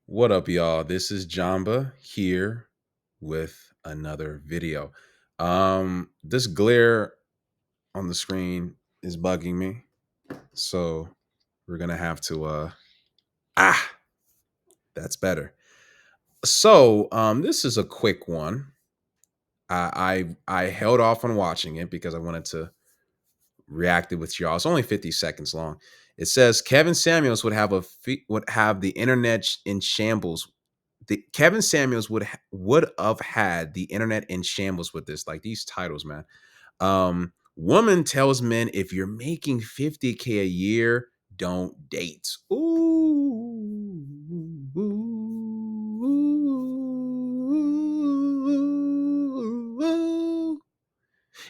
What up, y'all? This is Jamba here with another video. This glare on the screen is bugging me, so we're gonna have to ah, that's better. This is a quick one. I held off on watching it because I wanted to react it with y'all. It's only 50 seconds long. It says Kevin Samuels would have the internet in shambles. Kevin Samuels would have had the internet in shambles with this. Like these titles, man. Woman tells men if you're making 50K a year, don't date. Ooh.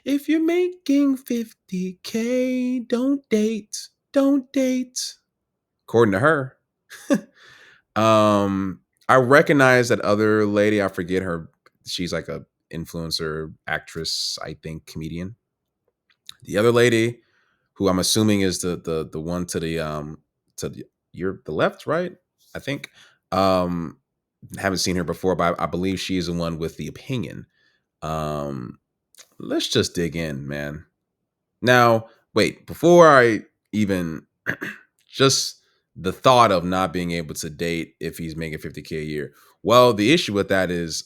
If you're making 50K, don't date. Don't date. According to her. I recognize that other lady. I forget her. She's like a influencer, actress, I think, comedian. The other lady, who I'm assuming is the one to the left, right? I think. Haven't seen her before, but I believe she is the one with the opinion. Um, let's just dig in, man. Now, wait, before I even just the thought of not being able to date if he's making 50K a year. Well, the issue with that is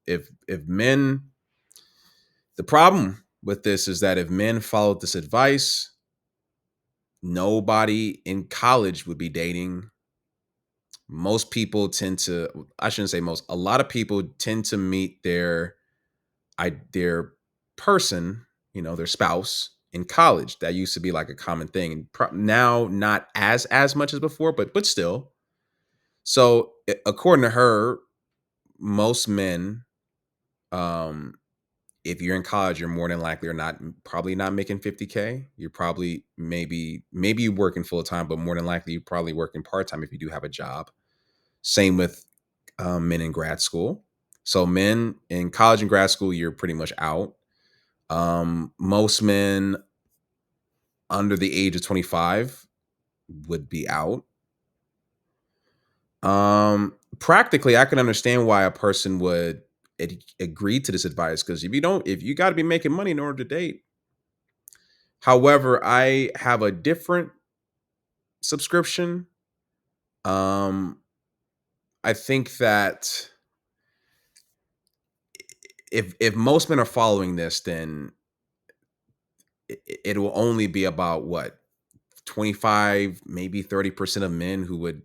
if men the problem with this is that if men followed this advice, nobody in college would be dating. Most people tend to, I shouldn't say most, a lot of people tend to meet their person, their spouse in college. That used to be like a common thing, and now not as much as before, but still. So according to her, most men, um, if you're in college, you're more than likely or not probably not making 50K. You're probably maybe you're working full time, but more than likely you're probably working part time if you do have a job. Same with men in grad school. So men in college and grad school, you're pretty much out. Most men under the age of 25 would be out. Practically, I can understand why a person would agree to this advice, because if you got to be making money in order to date. However, I have a different subscription. Um, I think that if most men are following this, then it will only be about what 25, maybe 30% of men who would.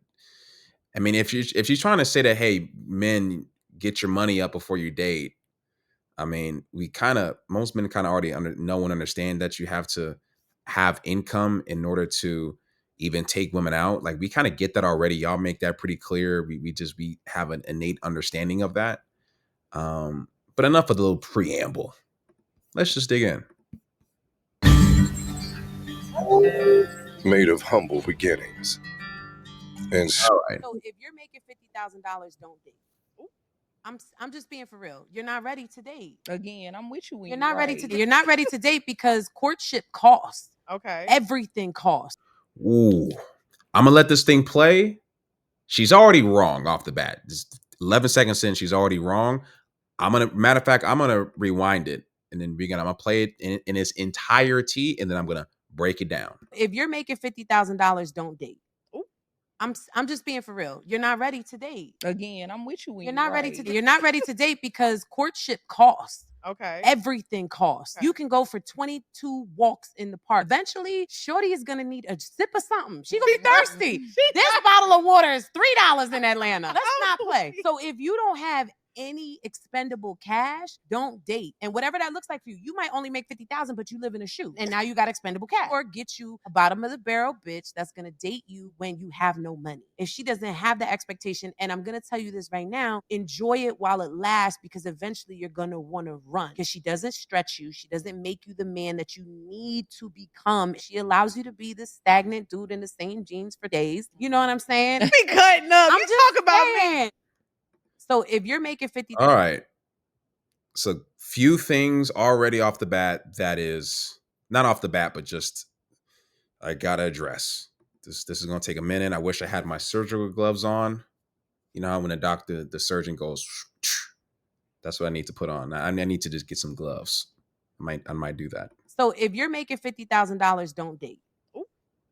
I mean, if she's trying to say that, hey, men, get your money up before you date. I mean, most men kind of already know and understand that you have to have income in order to even take women out. Like we kind of get that already. Y'all make that pretty clear. We have an innate understanding of that. But enough of the little preamble. Let's just dig in. Made of humble beginnings. And All right. So if you're making $50,000, don't date. I'm just being for real. You're not ready to date. Again, I'm with you. When You're not ready to date. You're not ready to date because courtship costs. Okay. Everything costs. Ooh, I'm gonna let this thing play. She's already wrong off the bat. Just 11 seconds in, she's already wrong. Matter of fact, I'm gonna rewind it and then I'm gonna play it in its entirety, and then I'm gonna break it down. If you're making $50,000, don't date. I'm just being for real. You're not ready to date. Again, I'm with you. When You're not ready to date. You're not ready to date because courtship costs. Okay. Everything costs. Okay. You can go for 22 walks in the park. Eventually, shorty is gonna need a sip of something. She's gonna be thirsty. This bottle of water is $3 in Atlanta. Let's not play. So if you don't have any expendable cash, don't date. And whatever that looks like for you, you might only make 50,000, but you live in a shoe, and now you got expendable cash. Or get you a bottom of the barrel bitch that's gonna date you when you have no money. If she doesn't have the expectation, and I'm gonna tell you this right now, enjoy it while it lasts, because eventually you're gonna want to run, because she doesn't stretch you. She doesn't make you the man that you need to become. She allows you to be the stagnant dude in the same jeans for days. You know what I'm saying? Be cutting up. I'm You just talk about me. saying. So if you're making 50, All right. So few things already off the bat that is not off the bat, but just I gotta address. This is gonna take a minute. I wish I had my surgical gloves on. You know how when the surgeon goes, that's what I need to put on. I need to just get some gloves. I might do that. So if you're making $50,000, don't date.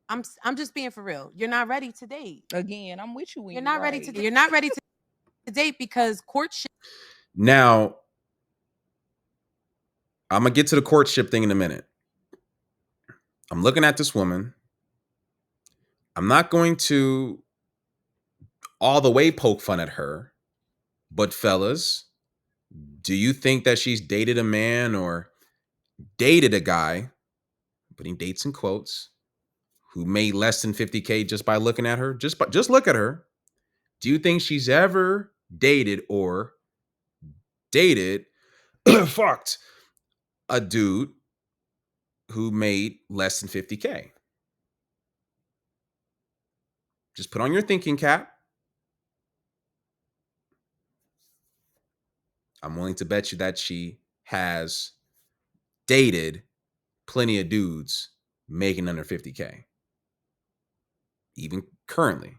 I'm just being for real. You're not ready to date. Again, I'm with you when You're not ready right. to. You're not ready to date because courtship. Now, I'm gonna get to the courtship thing in a minute. I'm looking at this woman. I'm not going to all the way poke fun at her, but fellas, do you think that she's dated a man or dated a guy, putting dates in quotes, who made less than 50K just by looking at her? Just look at her. Do you think she's ever dated fucked a dude who made less than 50K? Just put on your thinking cap. I'm willing to bet you that she has dated plenty of dudes making under 50K, even currently.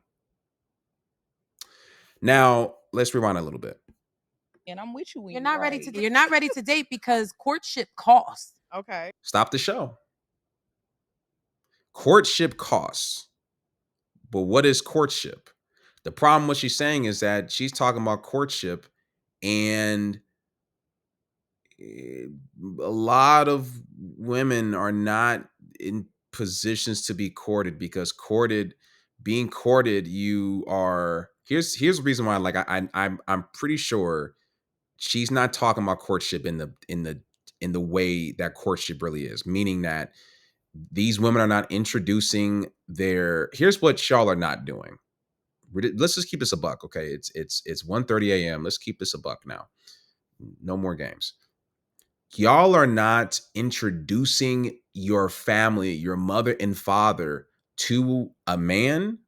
Now, let's rewind a little bit. And I'm with you when You're not ready to. You're not ready to date because courtship costs. Okay. Stop the show. Courtship costs. But what is courtship? The problem what she's saying is that she's talking about courtship, and a lot of women are not in positions to be courted, because being courted, you are here's the reason why. Like I'm pretty sure she's not talking about courtship in the way that courtship really is, meaning that these women are not introducing here's what y'all are not doing. Let's just keep this a buck, okay? It's 1:30 a.m. Let's keep this a buck now. No more games. Y'all are not introducing your family, your mother and father, to a man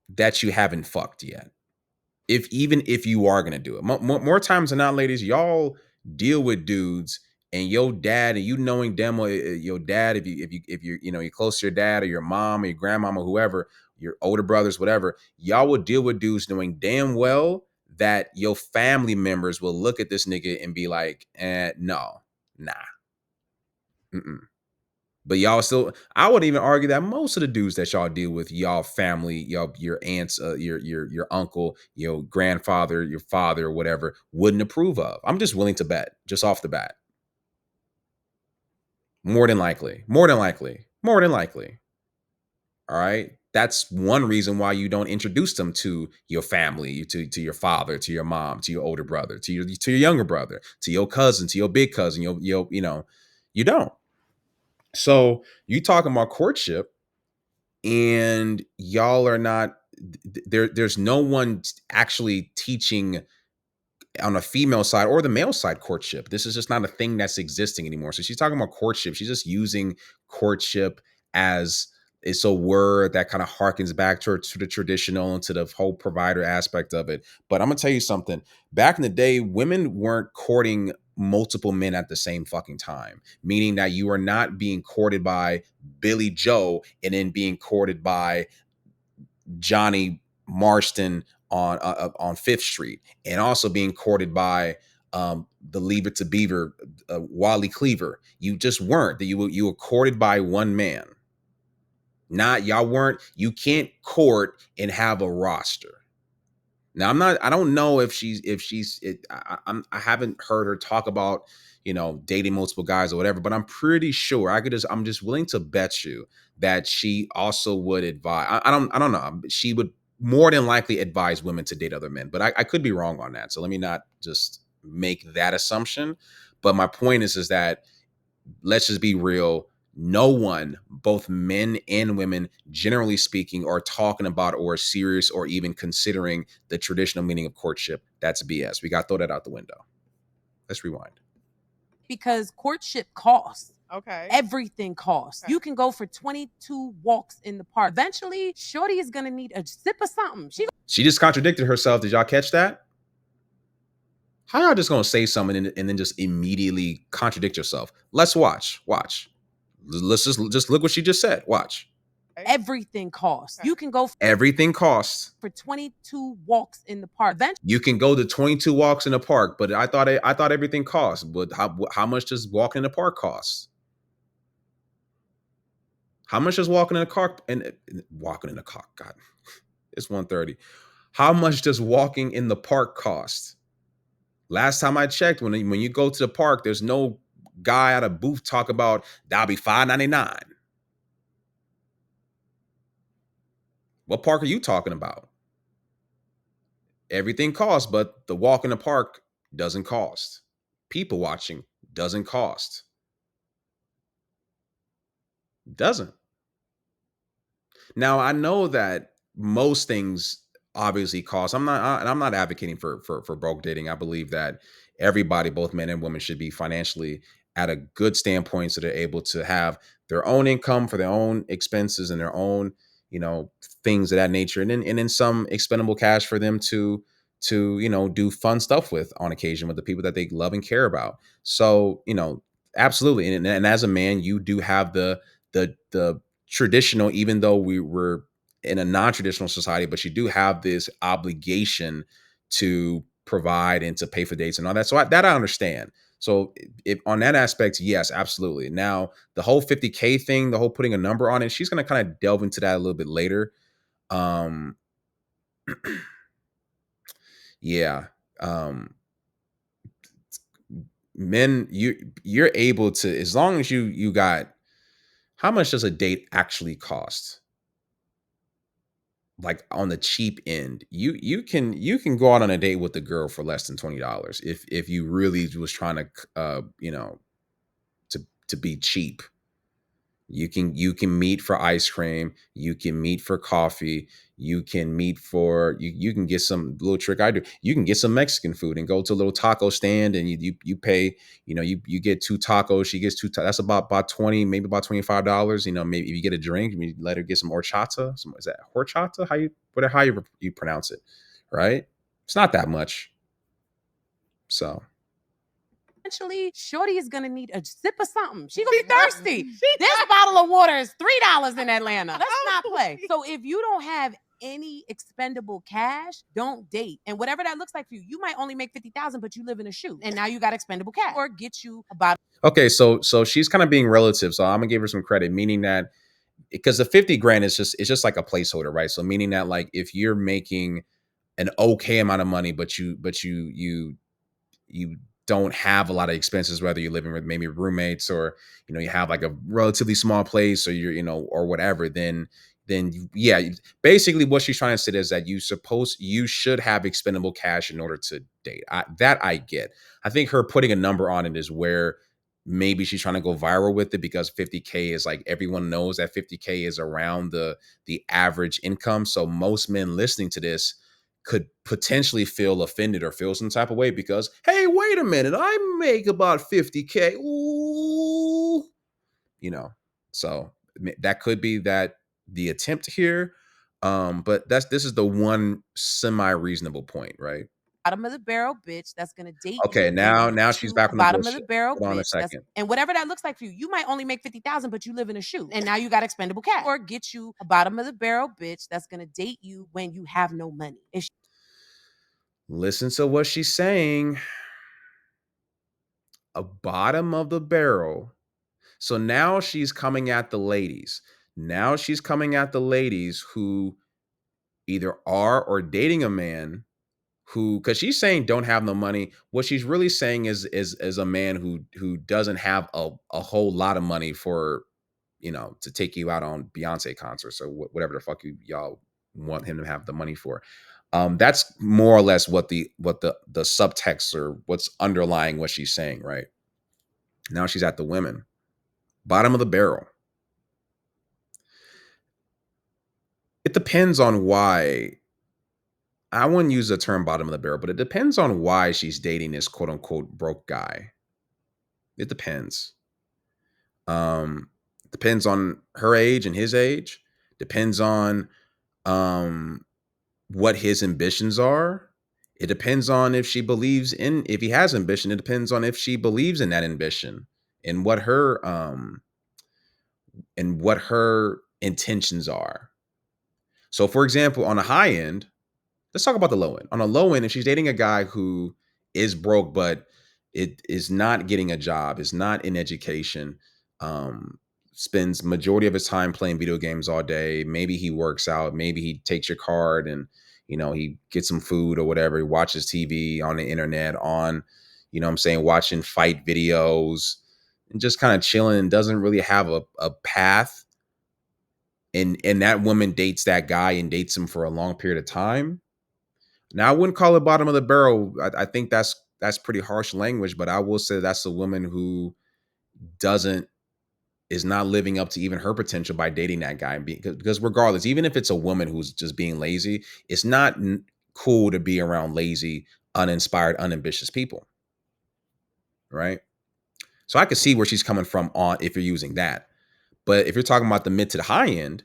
that you haven't fucked yet. Even if you are gonna do it, more times than not, ladies, y'all deal with dudes, and your dad, and you knowing them, your dad, if you're close to your dad or your mom or your grandmama, whoever, your older brothers, whatever, y'all will deal with dudes knowing damn well that your family members will look at this nigga and be like, no, nah, mm-mm. But y'all still, I would even argue that most of the dudes that y'all deal with, y'all family, your aunts, your uncle, your grandfather, your father, or whatever, wouldn't approve of. I'm just willing to bet, just off the bat. More than likely. All right. That's one reason why you don't introduce them to your family, to your father, to your mom, to your older brother, to your younger brother, to your cousin, to your big cousin. You don't. So you talking about courtship, and y'all are not there's no one actually teaching on a female side or the male side courtship. This is just not a thing that's existing anymore. So she's talking about courtship. She's just using courtship as it's a word that kind of harkens back to the traditional and to the whole provider aspect of it. But I'm gonna tell you something. Back in the day, women weren't courting multiple men at the same fucking time, meaning that you are not being courted by Billy Joe and then being courted by Johnny Marston on Fifth Street, and also being courted by the Leave It to Beaver, Wally Cleaver. You just weren't. That you were courted by one man. Not y'all weren't. You can't court and have a roster. Now I don't know if I haven't heard her talk about dating multiple guys or whatever, but I'm pretty sure I'm just willing to bet you that she also would advise. I don't know. She would more than likely advise women to date other men, but I could be wrong on that. So let me not just make that assumption. But my point is that let's just be real. No one, both men and women, generally speaking, are talking about or serious or even considering the traditional meaning of courtship. That's BS. We got to throw that out the window. Let's rewind. Because courtship costs. Okay. Everything costs. Okay. You can go for 22 walks in the park. Eventually, shorty is going to need a sip of something. She just contradicted herself. Did y'all catch that? How y'all just gonna say something and then just immediately contradict yourself? Let's watch. Let's just look what she just said. Watch. Everything costs. You can go Everything costs. for 22 walks in the park. You can go to 22 walks in the park, but I thought everything costs. But how much does walking in the park cost? How much does walking in the car and walking in the car? God, it's 1:30. How much does walking in the park cost? Last time I checked, when you go to the park, there's no guy at a booth talk about that'll be $5.99. What park are you talking about? Everything costs, but the walk in the park doesn't cost. People watching doesn't cost. Doesn't. Now I know that most things obviously cost. I'm not advocating for broke dating. I believe that everybody, both men and women, should be financially at a good standpoint so they're able to have their own income for their own expenses and their own, things of that nature. And then some expendable cash for them to do fun stuff with on occasion with the people that they love and care about. So, absolutely. And as a man, you do have the traditional, even though we were in a non-traditional society, but you do have this obligation to provide and to pay for dates and all that. So that I understand. So if on that aspect, yes, absolutely. Now the whole 50K thing, the whole putting a number on it, she's going to kind of delve into that a little bit later. Um, yeah. Men, you're able to, as long as you got, how much does a date actually cost? Like on the cheap end, you can go out on a date with a girl for less than $20 if you really was trying to to be cheap. You can meet for ice cream, you can meet for coffee, you can meet for you can get some little trick I do. You can get some Mexican food and go to a little taco stand and you pay, you get two tacos, she gets that's about 20, maybe about $25. Maybe if you get a drink, you let her get some horchata. Is that horchata? How you pronounce it, right? It's not that much. So Eventually, shorty is gonna need a sip of something. She gonna be thirsty. This bottle of water is $3 in Atlanta. Let's not play. So if you don't have any expendable cash, don't date. And whatever that looks like for you, you might only make 50,000, but you live in a shoe, and now you got expendable cash. Or get you a bottle. okay, so she's kind of being relative. So I'm gonna give her some credit, meaning that because the 50 grand is just like a placeholder, right? So meaning that like if you're making an okay amount of money, but you don't have a lot of expenses, whether you're living with maybe roommates or you have like a relatively small place or you're or whatever, then yeah, basically what she's trying to say is that you should have expendable cash in order to date. That I get. I think her putting a number on it is where maybe she's trying to go viral with it, because 50K is like, everyone knows that 50K is around the average income. So most men listening to this could potentially feel offended or feel some type of way because, hey, wait a minute, I make about 50K. Ooh, so that could be that the attempt here. But this is the one semi-reasonable point, right? Bottom of the barrel bitch that's gonna date Okay, you when you now get she's you back a on the bottom of the bullshit. barrel Hold on a bitch. That's, second. and whatever that looks like for you, you might only make 50,000, but you live in a shoe, and now you got expendable cash. Or get you a bottom of the barrel bitch that's gonna date you when you have no money. Listen to what she's saying. A bottom of the barrel. So now she's coming at the ladies. Now she's coming at the ladies who either are or dating a man who, because she's saying don't have no money. What she's really saying is a man who doesn't have a whole lot of money for to take you out on Beyonce concerts or whatever the fuck y'all want him to have the money for. That's more or less what the subtext or what's underlying what she's saying, right? Now she's at the women. Bottom of the barrel. It depends on why. I wouldn't use the term bottom of the barrel, but it depends on why she's dating this quote unquote broke guy. It depends. Depends on her age and his age. Depends on what his ambitions are. It depends on if if he has ambition. It depends on if she believes in that ambition and what her intentions are. So, for example, on a high end, let's talk about the low end. On a low end, if she's dating a guy who is broke, but it is not getting a job, is not in education, um, spends majority of his time playing video games all day. Maybe he works out. Maybe he takes your card and he gets some food or whatever. He watches TV on the internet, on what I'm saying, watching fight videos and just kind of chilling and doesn't really have a path. And that woman dates that guy and dates him for a long period of time. Now, I wouldn't call it bottom of the barrel. I think that's pretty harsh language, but I will say that's a woman who doesn't is not living up to even her potential by dating that guy. Because regardless, even if it's a woman who's just being lazy, it's not cool to be around lazy, uninspired, unambitious people, right? So I could see where she's coming from on if you're using that. But if you're talking about the mid to the high end,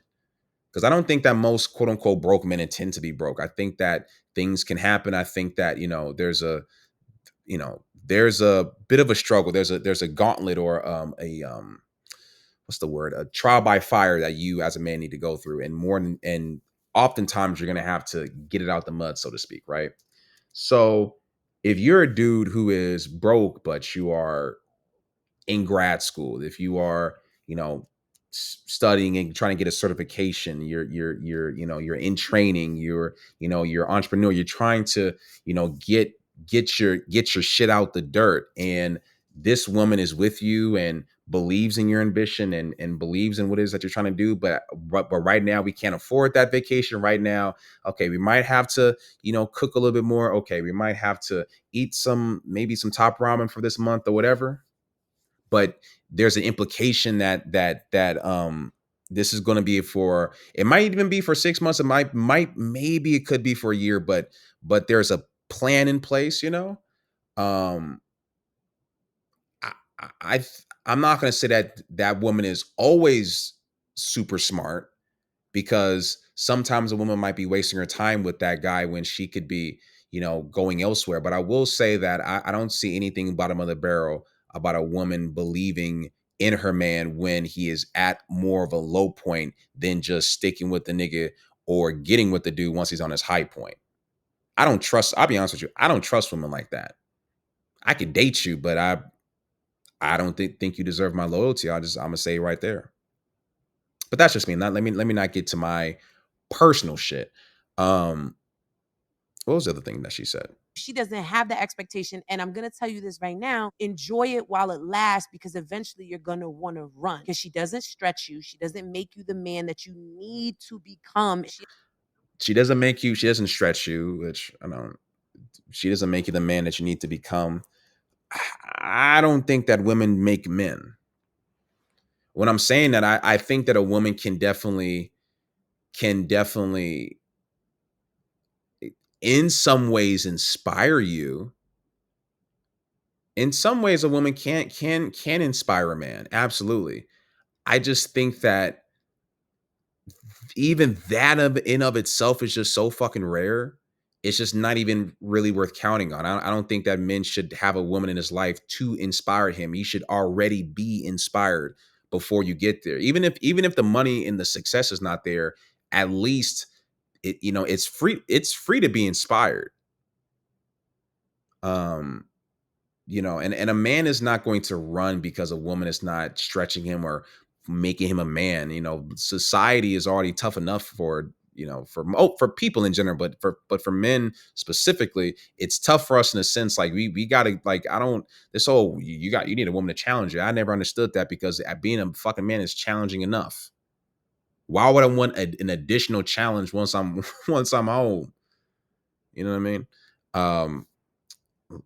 because I don't think that most quote unquote broke men intend to be broke. I think that things can happen. I think that there's a bit of a struggle. There's a gauntlet or what's the word? A trial by fire that you as a man need to go through, and oftentimes you're gonna have to get it out the mud, so to speak, right? So if you're a dude who is broke but you are in grad school, if you are, studying and trying to get a certification, you're in training, you're entrepreneur, you're trying to, get your shit out the dirt, and this woman is with you and believes in your ambition and believes in what it is that you're trying to do, but right now we can't afford that vacation right now. Okay, we might have to, cook a little bit more. Okay, we might have to eat maybe some top ramen for this month or whatever, but there's an implication that this is going to be for, it might even be for 6 months, it might maybe it could be for a year, but there's a plan in place. um I, I I'm not going to say that that woman is always super smart, because sometimes a woman might be wasting her time with that guy when she could be, going elsewhere. But I will say that I don't see anything bottom of the barrel about a woman believing in her man when he is at more of a low point than just sticking with the nigga or getting with the dude once he's on his high point. I'll be honest with you, I don't trust women like that. I could date you, but I don't think you deserve my loyalty. I'm gonna say it right there. But that's just me. Let me not get to my personal shit. Um, what was the other thing that she said? She doesn't have the expectation. And I'm going to tell you this right now, enjoy it while it lasts, because eventually you're going to want to run, because she doesn't stretch you. She doesn't make you the man that you need to become. She doesn't stretch you, which I don't, she doesn't make you the man that you need to become. I don't think that women make men. When I'm saying that, I think that a woman can definitely in some ways inspire you. In some ways a woman can inspire a man. Absolutely. I just think that even that of itself is just so fucking rare. It's just not even really worth counting on. I don't think that men should have a woman in his life to inspire him. You should already be inspired before you get there. Even if the money and the success is not there, at least it's free. It's free to be inspired. Um, and a man is not going to run because a woman is not stretching him or making him a man. Society is already tough enough for, for people in general, but for men specifically, it's tough for us in a sense. Like we gotta, like, I don't, this whole, you need a woman to challenge you. I never understood that, because being a fucking man is challenging enough. Why would I want an additional challenge once I'm once I'm home? You know what I mean? Um,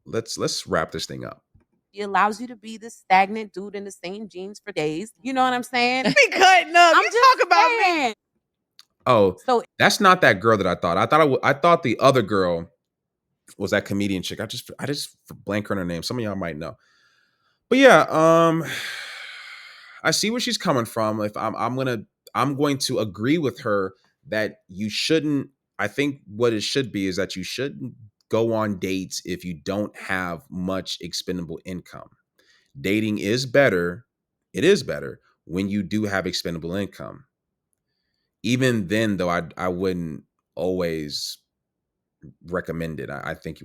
let's wrap this thing up. She allows you to be the stagnant dude in the same jeans for days. You know what I'm saying? Be cutting up. I'm just talk about me. Oh, So that's not that girl that I thought. I thought the other girl was that comedian chick. I just blank on her name. Some of y'all might know. But yeah, I see where she's coming from. If I'm going to agree with her that you shouldn't. I think what it should be is that you shouldn't go on dates if you don't have much expendable income. Dating is better. It is better when you do have expendable income. even then though, I wouldn't always recommend it. I think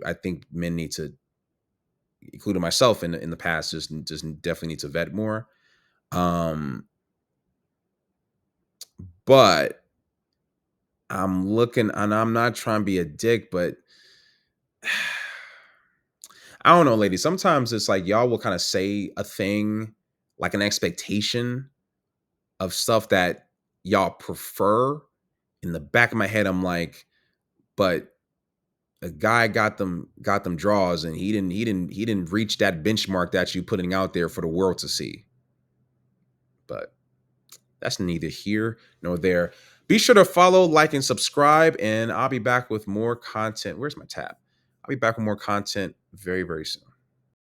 men need to, including myself in the past, just definitely need to vet more. But I'm looking, and I'm not trying to be a dick, but I don't know, ladies. Sometimes it's like y'all will kind of say a thing, like an expectation of stuff that y'all prefer. In the back of my head, I'm like, but a guy got them draws, and he didn't reach that benchmark that you putting out there for the world to see. But that's neither here nor there. Be sure to follow, like, and subscribe, and I'll be back with more content. Where's my tab? I'll be back with more content very, very soon.